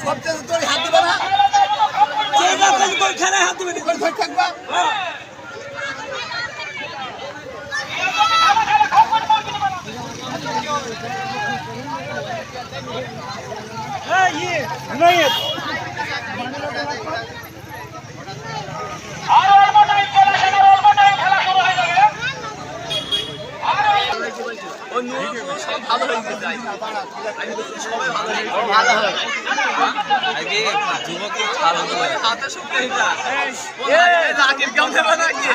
সবচেয়ে তোর হাত দিবা না খেলায় হাত দিবে থাকবা ভালো হয়েছে ভালো হয় আগে যুবকের হাতে শুকিয়ে রাগের কেমন দেবে নাকি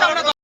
আমরা